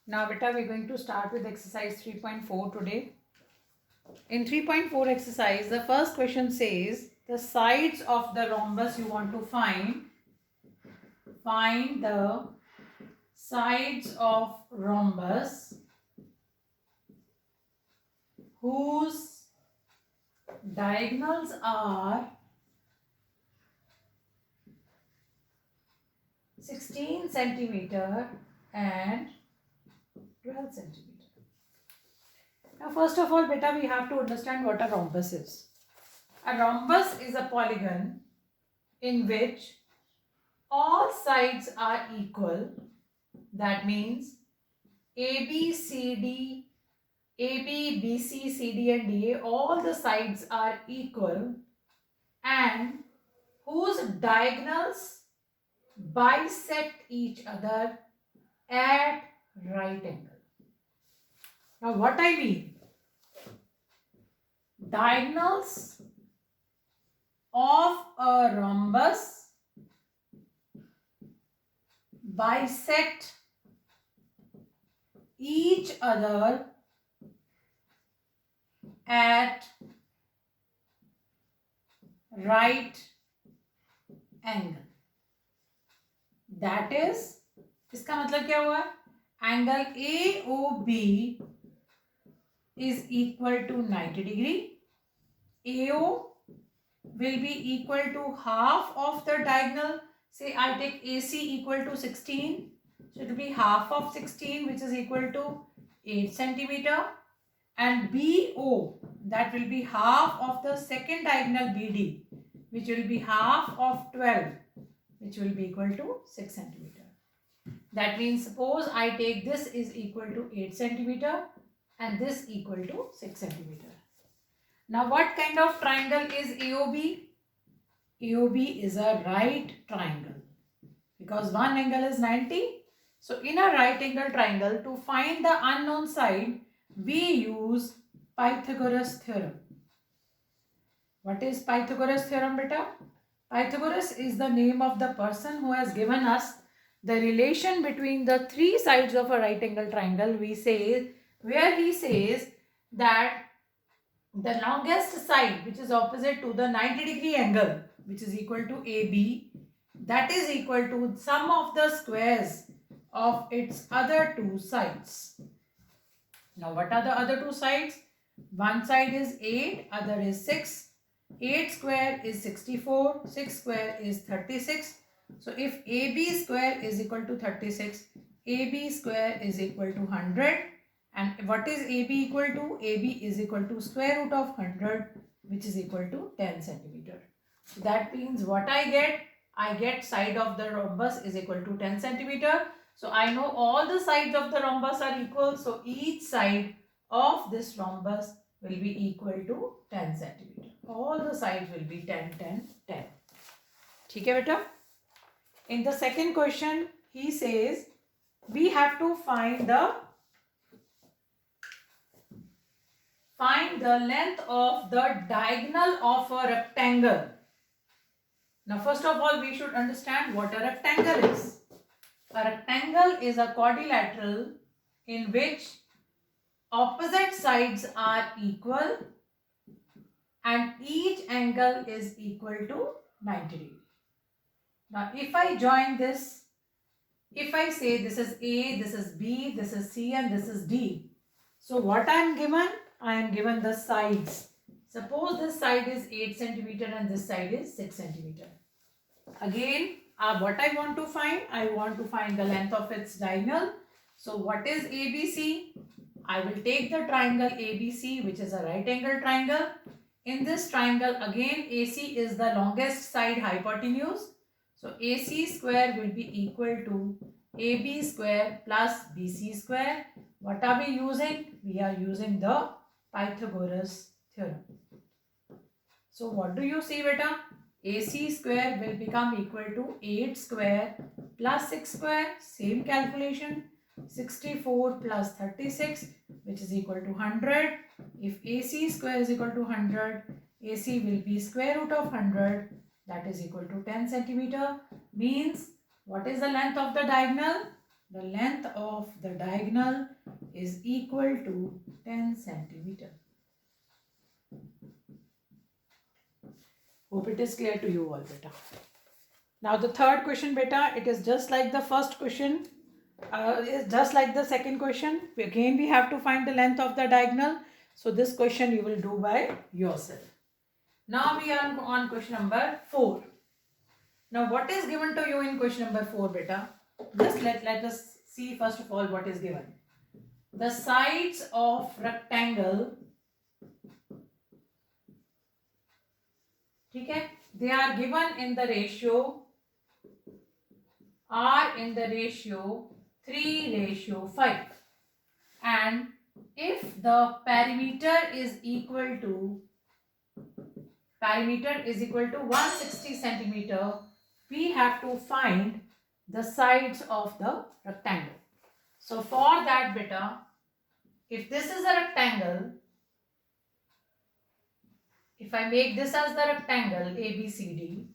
Now beta, we're going to start with exercise 3.4 today. In 3.4 exercise, the first question says the sides of the rhombus you want to find the sides of rhombus whose diagonals are 16 centimeter and 12 centimeter. Now first of all beta, we have to understand what a rhombus is. A rhombus is a polygon in which all sides are equal. That means AB, CD, AB, BC, CD and DA, all the sides are equal and whose diagonals bisect each other at right angle. Now what I mean? Diagonals of a rhombus bisect each other at right angle. That is, इसका मतलब क्या हुआ? Angle AOB is equal to 90 degree. AO will be equal to half of the diagonal. Say I take AC equal to 16. So it will be half of 16, which is equal to 8 centimeter. And BO, that will be half of the second diagonal BD, which will be half of 12, which will be equal to 6 centimeter. That means suppose I take this is equal to 8 centimeter and this equal to 6 centimeter. Now what kind of triangle is AOB? AOB is a right triangle because one angle is 90. So in a right angle triangle, to find the unknown side, we use Pythagoras theorem. What is Pythagoras theorem, beta? Pythagoras is the name of the person who has given us the relation between the three sides of a right angle triangle. We say, where he says that the longest side, which is opposite to the 90 degree angle, which is equal to AB, that is equal to sum of the squares of its other two sides. Now what are the other two sides? One side is 8, other is 6. 8 square is 64, 6 square is 36. So if AB square is equal to 36, AB square is equal to 100. And what is AB equal to? AB is equal to square root of 100, which is equal to 10 centimeter. So that means what I get side of the rhombus is equal to 10 centimeter. So I know all the sides of the rhombus are equal. So each side of this rhombus will be equal to 10 centimeter. All the sides will be 10, 10, 10. ठीक है बेटा? In the second question, he says we have to find the length of the diagonal of a rectangle. Now first of all, we should understand what a rectangle is. A rectangle is a quadrilateral in which opposite sides are equal and each angle is equal to 90 degree. Now if I join this, if I say this is A, this is B, this is C and this is D. So what I am given? I am given the sides. Suppose this side is 8 centimeter and this side is 6 centimeter. Again, what I want to find? I want to find the length of its diagonal. So what is ABC? I will take the triangle ABC, which is a right angle triangle. In this triangle, again AC is the longest side hypotenuse. So AC square will be equal to AB square plus BC square. What are we using? We are using the Pythagoras theorem. So what do you see, beta? AC square will become equal to 8 square plus 6 square. Same calculation. 64 plus 36, which is equal to 100. If AC square is equal to 100, AC will be square root of 100. That is equal to 10 centimeter. Means what is the length of the diagonal? the length of the diagonal is equal to 10 centimeter. Hope it is clear to you all, beta. Now the third question, beta, it is just like the first question. It's just like the second question. Again, we have to find the length of the diagonal. So this question you will do by yourself. Now we are on question number 4. Now what is given to you in question number 4, beta? Just let us see first of all what is given. The sides of rectangle, okay, they are given in the ratio, are in the ratio 3:5, and if the perimeter is equal to 160 centimeter, we have to find the sides of the rectangle. So for that, beta, if this is a rectangle, if I make this as the rectangle ABCD,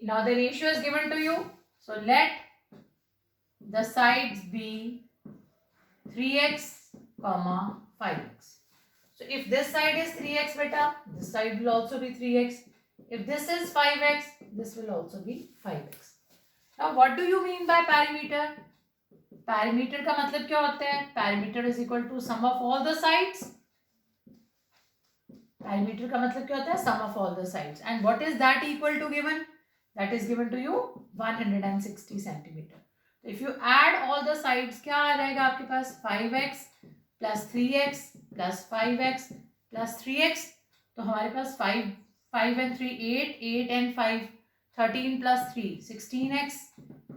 now the ratio is given to you. So let the sides be 3x, 5x. So if this side is 3x, beta, this side will also be 3x. If this is 5x, this will also be 5x. Now what do you mean by perimeter? Perimeter का मतलब क्या होता है? Perimeter is equal to sum of all the sides. Perimeter का मतलब क्या होता है? Sum of all the sides. And what is that equal to given? That is given to you 160 centimeter. So if you add all the sides, क्या आ जाएगा आपके पास? 5x plus 3x plus 5x plus 3x. तो हमारे पास 5 and 3 8 and 5 13 plus 3 16x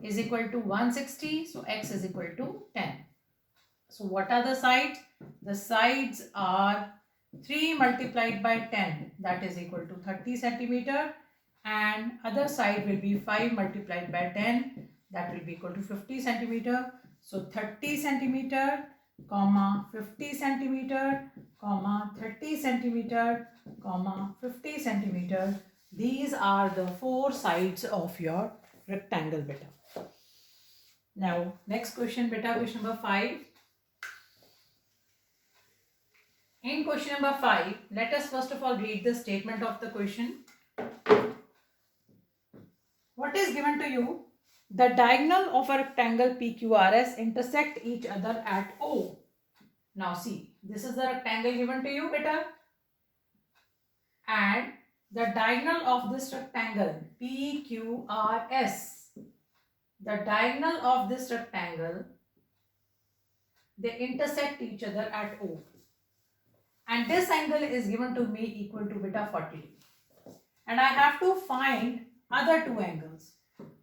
is equal to 160. So x is equal to 10. So what are the sides? The sides are 3 multiplied by 10, that is equal to 30 centimeter, and other side will be 5 multiplied by 10, that will be equal to 50 centimeter. So 30 centimeter, comma 50 centimeter, comma 30 centimeter, comma 50 centimeter. These are the 4 sides of your rectangle, beta. Now next question, beta, question number 5. In question number 5, let us first of all read the statement of the question. What is given to you? The diagonal of a rectangle PQRS intersect each other at O. Now see, this is the rectangle given to you, beta. And the diagonal of this rectangle PQRS, the diagonal of this rectangle, they intersect each other at O. And this angle is given to me equal to beta 40 degree. And I have to find other two angles.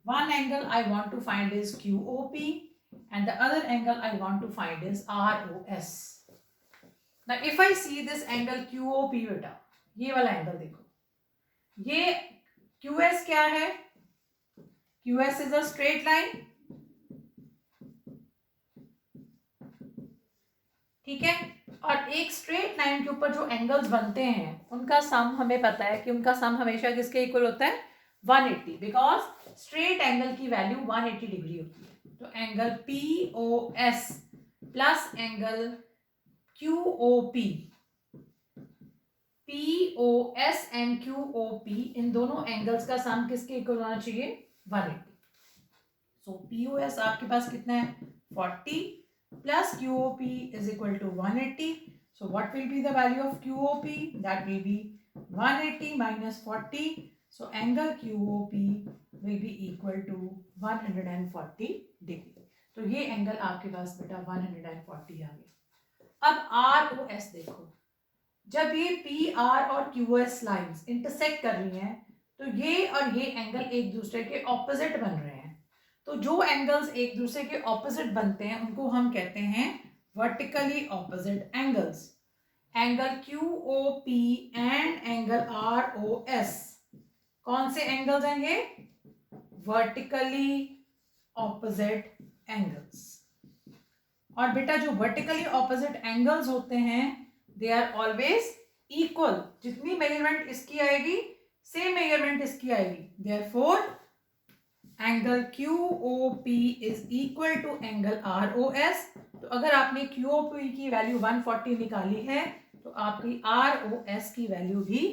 One angle I want to find is QOP and the other angle I want to find is ROS. Now if I see this angle QOP, beta, ये वाला angle देखो, ये QS क्या है? QS is a straight line, ठीक है. और एक स्ट्रेट लाइन के ऊपर जो एंगल्स बनते हैं उनका सम हमें पता है कि उनका सम हमेशा किसके इक्वल होता है? 180, बिकॉज स्ट्रेट एंगल की वैल्यू 180 डिग्री होती है. तो angle POS plus angle QOP, POS and QOP, इन दोनों एंगल्स का सम किसके इक्वल होना चाहिए? 180. सो POS आपके पास कितना है? 40 plus QOP is equal to 180. So what will be the value of QOP? That will be 180 minus 40. So angle QOP will be equal to 140 degree. तो ये एंगल आपके पास बेटा 140 आ गया. अब ROS देखो, जब ये PR और QS लाइंस इंटरसेक्ट कर रही हैं तो ये और ये एंगल एक दूसरे के ऑपोजिट बन रहे हैं. तो जो एंगल्स एक दूसरे के ऑपोजिट बनते हैं उनको हम कहते हैं vertically opposite angles. Angle QOP and angle ROS कौन से एंगल्स हैं? ये वर्टिकली ऑपोजिट एंगल्स. और बेटा जो वर्टिकली ऑपोजिट एंगल्स होते हैं दे आर ऑलवेज इक्वल. जितनी मेजरमेंट इसकी आएगी सेम मेजरमेंट इसकी आएगी. Therefore angle QOP is equal to angle ROS। तो अगर आपने QOP की वैल्यू 140 निकाली है तो आपकी ROS की वैल्यू भी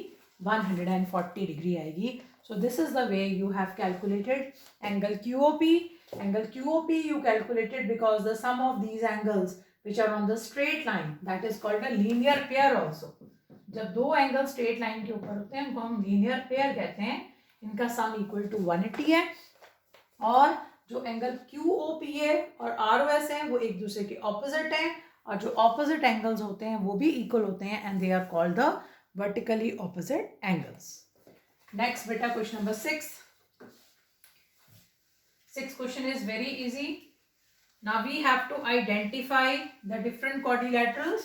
140 डिग्री आएगी। So this is the way you have calculated angle QOP. Angle QOP you calculated because the sum of these angles which are on the straight line, that is called a linear pair also. जब दो angle straight line के ऊपर होते हैं उनको हम linear pair कहते हैं। इनका सम इक्वल टू 180 है और जो एंगल QOP है और ROS है वो एक दूसरे के ऑपोजिट हैं और जो ऑपोजिट एंगल्स होते हैं वो भी इक्वल होते हैं and they are called the vertically opposite angles. Next बेटा question number 6. Sixth question is very easy. Now we have to identify the different quadrilaterals.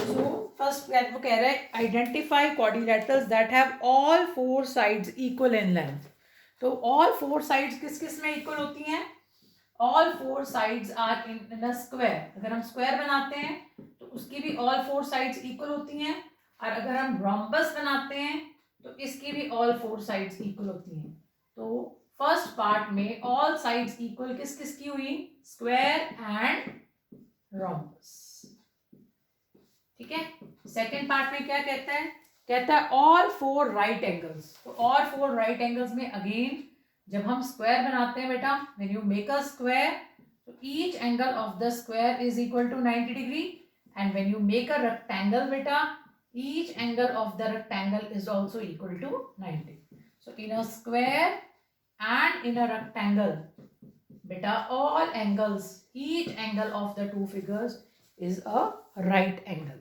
So first वो कह रहा है identify quadrilaterals that have all four sides equal in length. तो all four sides किस किस में equal होती हैं? All four sides are in a square. अगर हम square बनाते हैं तो उसकी भी all four sides equal होती हैं और अगर हम rhombus बनाते हैं तो इसकी भी all four sides equal होती हैं। तो फर्स्ट पार्ट में ऑल साइड्स इक्वल किस किस की हुई? Square and rhombus. ठीक है। सेकेंड पार्ट में क्या कहता है? कहता है ऑल फोर राइट एंगल्स। तो ऑल फोर राइट एंगल्स में अगेन जब हम स्क्वायर बनाते हैं बेटा, when you make a square तो each angle of the square is equal to 90 degree and when you make a rectangle बेटा, each angle of the rectangle is also equal to 90. So in a square and in a rectangle beta all angles, each angle of the two figures is a right angle.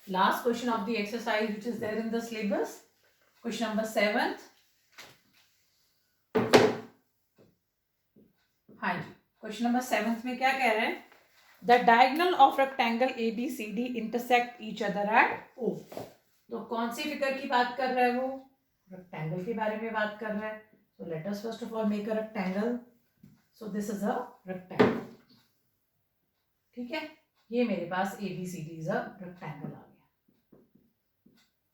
Last question of the exercise which is there in the syllabus, question number 7. हाँ जी, question number 7 में क्या कह रहे हैं? The diagonal of rectangle ABCD intersect each other at O. तो कौन सी figure की बात कर रहा है वो? रेक्टेंगल के बारे में बात कर रहा है। So let us first of all make a rectangle. So this is a rectangle. ठीक है, ये मेरे पास ABCD is a rectangle आ गया।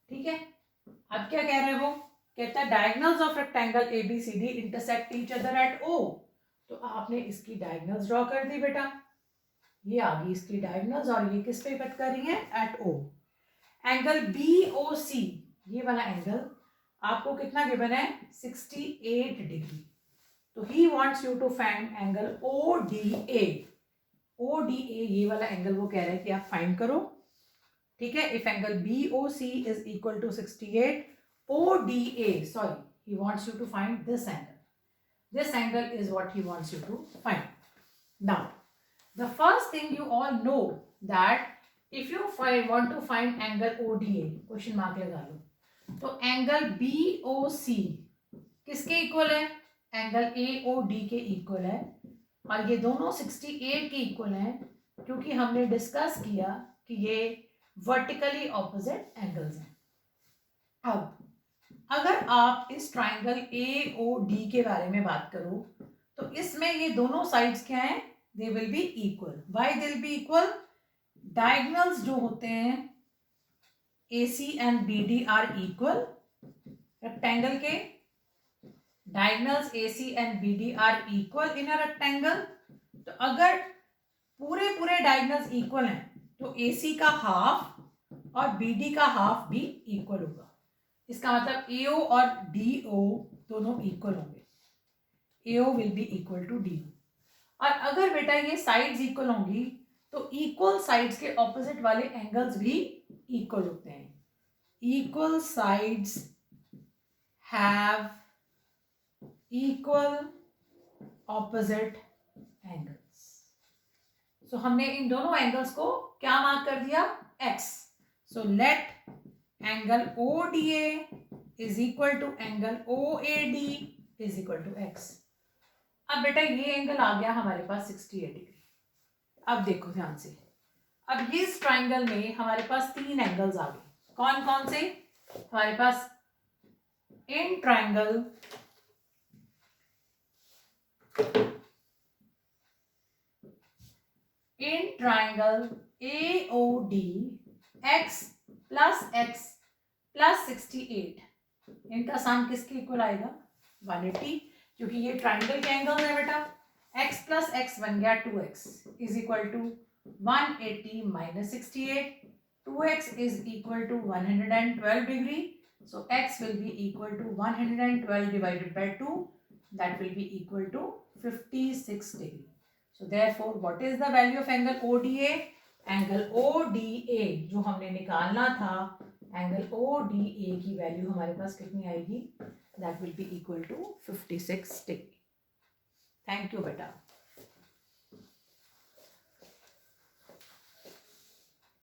ठीक है, अब क्या कह रहे हो? कहता है diagonals of rectangle ABCD intersect each other at O. तो आपने इसकी diagonals ड्रॉ कर दी बेटा, ये आ गई इसकी diagonals और ये किस पे कट कर रही है? At O. एंगल BOC, ये वाला एंगल आपको कितना गिवन है? 68 डिग्री। तो he wants you to find angle ODA. ODA ये वाला एंगल वो कह रहा है कि आप फाइंड करो। ठीक है, if angle BOC is equal to 68, ODA, sorry, he wants you to find this angle. This angle is what he wants you to find. Now, the first thing you all know that if you want to find angle ODA, question mark लगा लो, तो angle BOC किसके equal है? Angle AOD के equal है और ये दोनों 68 के इक्वल हैं क्योंकि हमने डिस्कस किया कि ये वर्टिकली ऑपोजिट एंगल्स हैं। अब अगर आप इस ट्राइंगल AOD के बारे में बात करो तो इसमें ये दोनों साइड्स क्या हैं? They will be equal. Why they will be equal? Diagonals जो होते हैं AC and BD are equal. Rectangle के diagonals AC and BD are equal in a rectangle. तो अगर पूरे पूरे डायगोनल्स इक्वल हैं तो AC का हाफ और BD का हाफ भी इक्वल होगा। इसका मतलब AO और DO दोनों इक्वल होंगे। AO will be equal to DO। और अगर बेटा ये साइड्स इक्वल होंगी तो इक्वल साइड्स के ऑपोजिट वाले एंगल्स भी इक्वल होते हैं। Equal sides have equal opposite angles. So हमने इन दोनों एंगल्स को क्या मार्क कर दिया? X. So let angle ODA is equal to angle OAD is equal to X. अब बेटा ये एंगल आ गया हमारे पास 68 डिग्री। अब देखो ध्यान से, अब इस ट्राइंगल में हमारे पास तीन एंगल्स आ गए। कौन कौन से? हमारे पास इन ट्राइंगल AOD X प्लस 68, इनका सान किसके इक्वल आएगा? 180। क्योंकि ये ट्राइंगल के एंगल है बेटा। x प्लस एक्स बन गया 2x is equal to 180 minus 68, 2x is equal to 112 degree, so x will be equal to 112 divided by 2, that will be equal to 56 degree. So therefore what is the value of angle ODA? Angle ODA जो हमने निकालना था, angle ODA की value हमारे पास कितनी आएगी? That will be equal to 56 degree. Thank you बेटा.